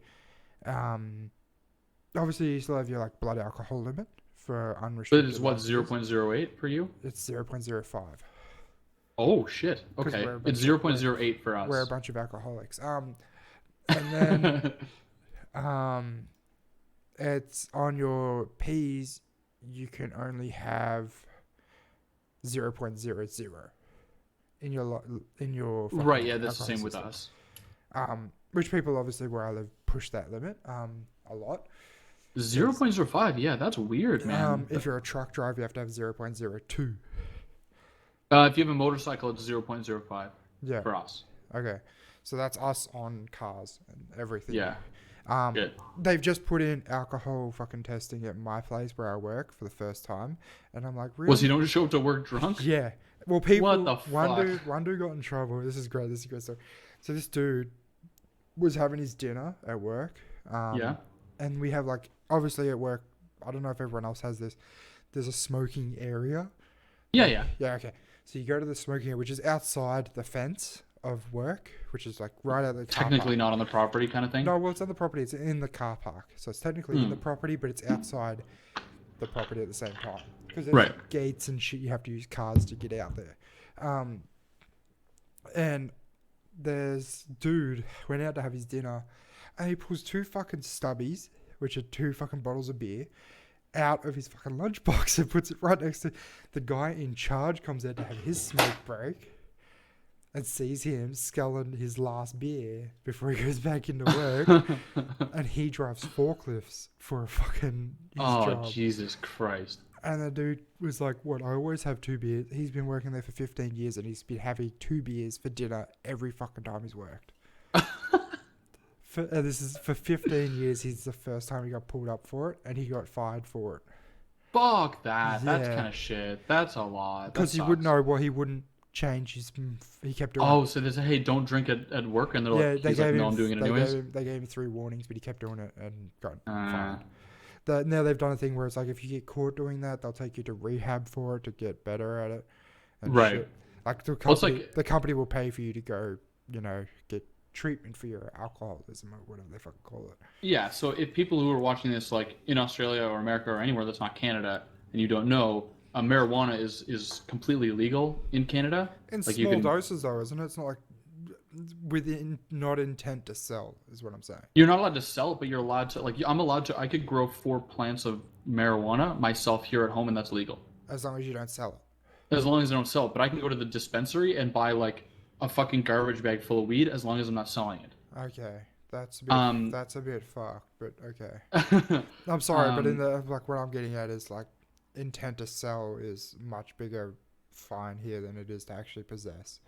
obviously you still have your like blood alcohol limit for unrestricted. But it's what, 0.08 for you? It's 0.05. Oh, shit. Okay. It's 0.08 for us. We're a bunch of alcoholics. And then it's on your Ps, you can only have 0.00 in your right. Yeah, that's the same with us. Which people obviously where I live push that limit a lot. 0.05. Yeah, that's weird, man. If you're a truck driver, you have to have 0.02. If you have a motorcycle, it's 0.05. Yeah. For us. Okay, so that's us on cars and everything. Yeah. Good. They've just put in alcohol fucking testing at my place where I work for the first time, and I'm like, really? Was you don't show up to work drunk? Yeah. Well, people. What the fuck? One dude got in trouble. This is great. So this dude was having his dinner at work. Yeah. And we have like obviously at work. I don't know if everyone else has this. There's a smoking area. Yeah. Yeah. Okay. So you go to the smoking area, which is outside the fence of work, which is like right at the car technically park. Not on the property kind of thing. No, well, it's on the property. It's in the car park, so it's technically in the property, but it's outside the property at the same time because there's gates and shit. You have to use cars to get out there. And there's dude went out to have his dinner, and he pulls 2 fucking stubbies, which are 2 fucking bottles of beer, out of his fucking lunchbox and puts it right next to the guy in charge. Comes out to have his smoke break. and sees him sculling his last beer before he goes back into work, and he drives forklifts for fucking his Oh, job. Jesus Christ. And the dude was like, "What? I always have 2 beers." He's been working there for 15 years, and he's been having 2 beers for dinner every fucking time he's worked. This is for 15 years. He's the first time he got pulled up for it, and he got fired for it. Fuck that. That's Yeah. kind of shit. That's a lot. Because he wouldn't know. Well, he wouldn't change his. He kept doing. Oh, so they say, hey, don't drink at work, and they're yeah, like, they he's gave like, him. no, I'm doing it anyways. They gave him 3 warnings, but he kept doing it and got Uh, fired. Now they've done a thing where it's like if you get caught doing that, they'll take you to rehab for it to get better at it. And Right. shit. Like the Well, it's company, like- the company will pay for you to go, get treatment for your alcoholism or whatever they fucking call it. yeah, so if people who are watching this, like, in Australia or America or anywhere that's not Canada, and you don't know, marijuana is completely illegal in Canada. In Like, you small can- doses though, isn't it? It's not like within not intent to sell is what I'm saying. You're not allowed to sell it, but you're allowed to, like, I could grow 4 plants of marijuana myself here at home, and that's legal. As long as you don't sell it. As long as I don't sell it. But I can go to the dispensary and buy, like, a fucking garbage bag full of weed as long as I'm not selling it. Okay. That's a bit fucked, but okay. I'm sorry, but in the like what I'm getting at is like intent to sell is much bigger fine here than it is to actually possess.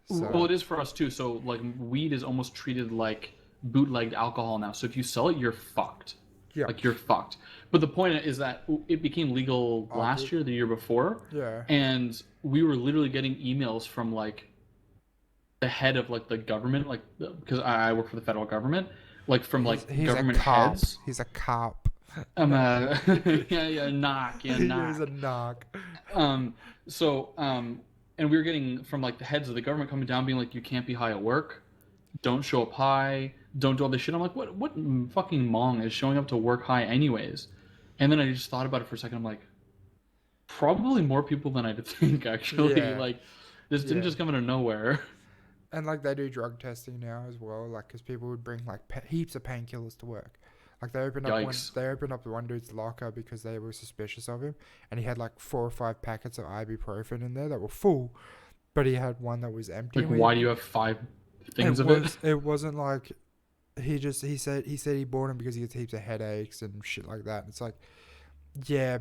So, Well, it is for us too. So, like, weed is almost treated like bootlegged alcohol now. So if you sell it, you're fucked. yeah, Like, you're fucked. But the point is that it became legal last year, the year before, yeah. and we were literally getting emails from, like, the head of, like, the government, like, because I work for the federal government, like, from, like, He's government a cop. heads. He's a cop. Yeah, knock. He's a knock. And we were getting from, like, the heads of the government coming down being like, you can't be high at work, don't show up high, don't do all this shit. I'm like, what fucking mong is showing up to work high anyways? And then I just thought about it for a second. I'm like, probably more people than I'd think, actually. Yeah. Like, this didn't Yeah. just come out of nowhere. And like they do drug testing now as well, like because people would bring like heaps of painkillers to work. Like they opened up the one dude's locker because they were suspicious of him, and he had like 4 or 5 packets of ibuprofen in there that were full, but he had one that was empty. Like, why do you have 5 things of it? It wasn't like he said he bought them because he gets heaps of headaches and shit like that. And it's like, yeah.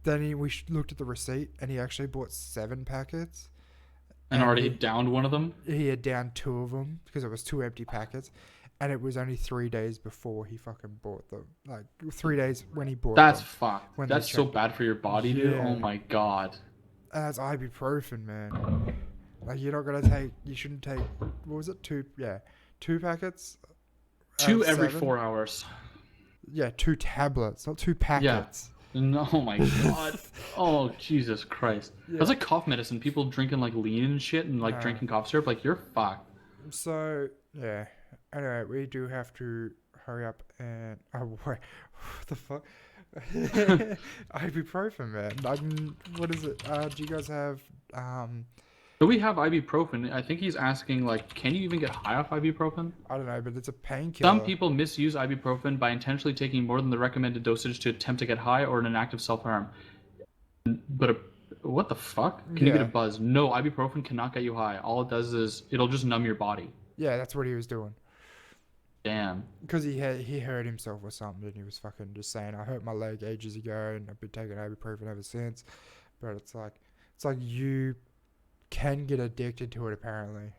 Then we looked at the receipt, and he actually bought 7 packets. And already he downed one of them? He had downed 2 of them because it was 2 empty packets, and it was only 3 days before he fucking bought them. Like 3 days when he bought That's them. fucked. when they That's so checked bad for your body, dude. Yeah. Oh my god. And that's ibuprofen, man. Like you're not gonna take. You shouldn't take. What was it? 2? Yeah, 2 packets. 2 every 7? 4 hours. Yeah, 2 tablets, not 2 packets. No, oh my god. Oh, Jesus Christ. Yeah. That's like cough medicine. People drinking, like, lean and shit and, like, drinking cough syrup. Like, you're fucked. So yeah. Anyway, we do have to hurry up and. Oh wait, what the fuck? Ibuprofen, man. What is it? Do you guys have Do we have ibuprofen? I think he's asking, like, can you even get high off ibuprofen? I don't know, but it's a painkiller. Some people misuse ibuprofen by intentionally taking more than the recommended dosage to attempt to get high or in an act of self-harm. But what the fuck? Can you get a Yeah. buzz? No, ibuprofen cannot get you high. All it does is it'll just numb your body. Yeah, that's what he was doing. Damn. Because he hurt himself or something, and he was fucking just saying, "I hurt my leg ages ago, and I've been taking ibuprofen ever since." But it's like you can get addicted to it apparently.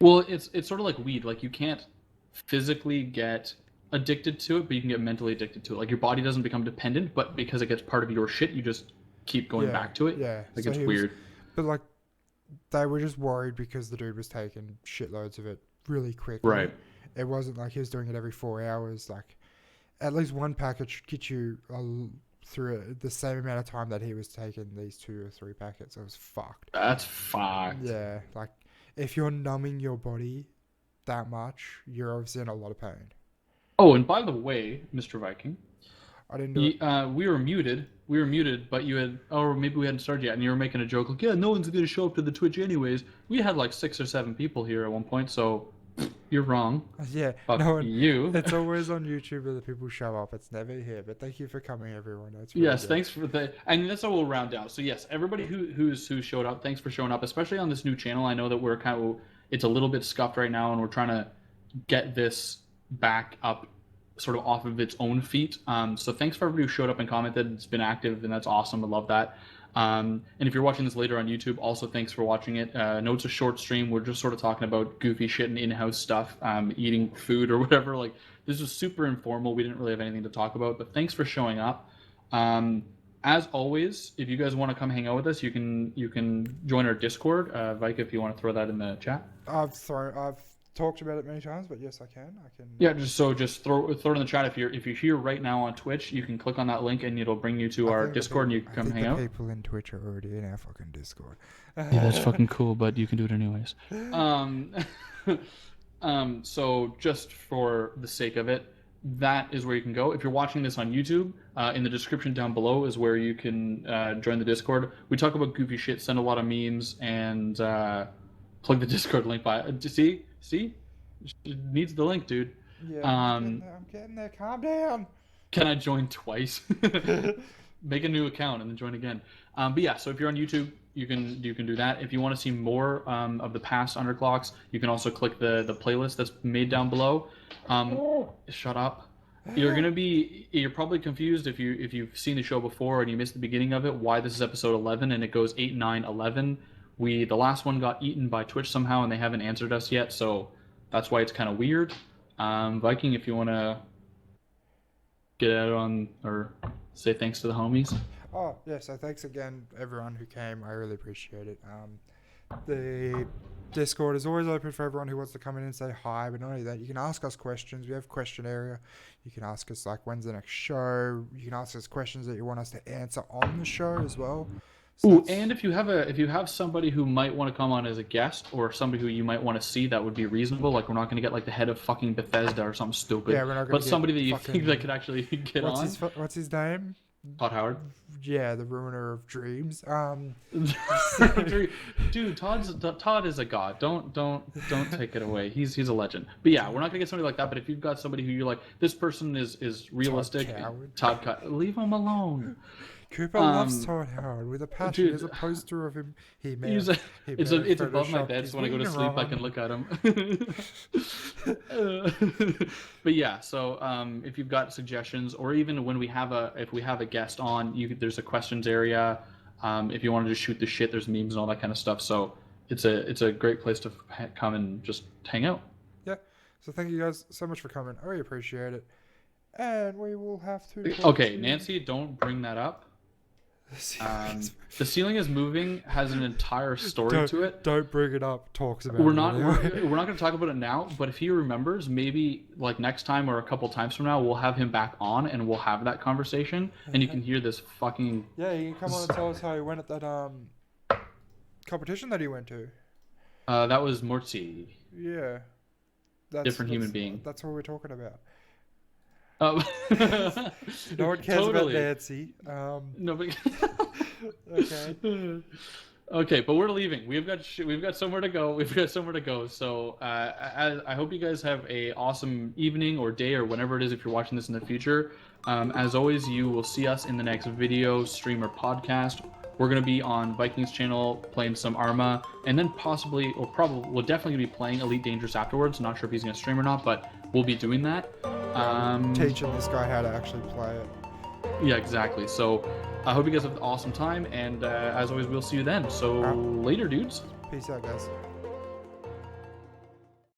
Well, it's sort of like weed. Like, you can't physically get addicted to it, but you can get mentally addicted to it. Like, your body doesn't become dependent, but because it gets part of your shit, you just keep going back to it. Yeah, Like, so it's he was- weird. But like, they were just worried because the dude was taking shitloads of it really quickly. Right. It wasn't like he was doing it every 4 hours. Like, at least one packet should get you through the same amount of time that he was taking these 2 or 3 packets. It was fucked. That's fucked. Yeah, like if you're numbing your body that much, you're obviously in a lot of pain. Oh, and by the way, Mr. Viking, I didn't do it. we were muted. We were muted, but you had, or maybe we hadn't started yet, and you were making a joke like, yeah, no one's going to show up to the Twitch anyways. We had like 6 or 7 people here at one point, so You're wrong. Yeah, Fuck no one. you. It's always on YouTube where the people show up. It's never here. But thank you for coming, everyone. That's really Yes, good. thanks for the, and that's how we'll round down. So yes, everybody who showed up, thanks for showing up, especially on this new channel. I know that we're kind of, it's a little bit scuffed right now, and we're trying to get this back up, sort of off of its own feet. So thanks for everybody who showed up and commented. It's been active, and that's awesome. I love that. And if you're watching this later on YouTube, also thanks for watching it. I know it's a short stream. We're just sort of talking about goofy shit and in-house stuff, eating food or whatever. Like, this was super informal. We didn't really have anything to talk about, but thanks for showing up. As always, if you guys want to come hang out with us, you can join our Discord. Vika, if you want to throw that in the chat. I've talked about it many times, but yes, I can. Yeah, just throw it in the chat. If you're here right now on Twitch, you can click on that link and it'll bring you to our Discord, and you can come hang out. People in Twitch are already in our fucking Discord. Yeah, that's fucking cool, but you can do it anyways. So just for the sake of it, that is where you can go. If you're watching this on YouTube, in the description down below is where you can join the Discord. We talk about goofy shit, send a lot of memes, and plug the Discord link by. See? It needs the link, dude. Yeah, I'm getting there. Calm down. Can I join twice? Make a new account and then join again. But yeah, so if you're on YouTube, you can do that. If you want to see more of the past Underclocks, you can also click the playlist that's made down below. Shut up. You're probably confused if you've seen the show before and you missed the beginning of it, why this is episode 11 and it goes 8, 9, 11. The last one got eaten by Twitch somehow and they haven't answered us yet, so that's why it's kind of weird. Viking, if you want to get out on or say thanks to the homies. Oh, yeah, so thanks again, everyone who came. I really appreciate it. The Discord is always open for everyone who wants to come in and say hi, but not only that, you can ask us questions. We have a question area. You can ask us, like, when's the next show? You can ask us questions that you want us to answer on the show as well. So Ooh, and if you have somebody who might want to come on as a guest or somebody who you might want to see, that would be reasonable. Like, we're not going to get like the head of fucking Bethesda or something stupid. Yeah, we're not going to. But somebody that you think that could actually get on. What's his name? Todd Howard. Yeah, the ruiner of dreams. Dude, Todd is a god. Don't take it away. He's a legend. But yeah, we're not gonna get somebody like that. But if you've got somebody who you're like, this person is realistic, Todd, leave him alone. Cooper loves Todd Howard with a passion. Dude, There's a poster of him. It's above my bed, so when I go to sleep, I can look at him. But yeah, so if you've got suggestions, or even when if we have a guest on, there's a questions area. If you want to just shoot the shit, there's memes and all that kind of stuff. So it's a great place to come and just hang out. Yeah. So thank you guys so much for coming. I really appreciate it. And we will have to. Okay, Nancy, don't bring that up. The ceiling is moving has an entire story to it. Don't bring it up. Talks about we're it. Not we're not going to talk about it now, but if he remembers, maybe like next time or a couple times from now, we'll have him back on and we'll have that conversation and you can hear this fucking. Yeah, you can come on and tell us how he went at that competition that he went to. That was Mortzi. Yeah. Different human being. That's what we're talking about. No one cares about Nancy. No, but okay. Okay, but we're leaving. We've got somewhere to go. So I hope you guys have a awesome evening or day or whenever it is if you're watching this in the future. As always, you will see us in the next video, stream, or podcast. We're gonna be on Viking's channel playing some Arma, and then we'll definitely be playing Elite Dangerous afterwards. Not sure if he's gonna stream or not, but we'll be doing that. Teaching this guy how to actually play it. Yeah, exactly. So I hope you guys have an awesome time, and as always, we'll see you then. So later, dudes. Peace out, guys.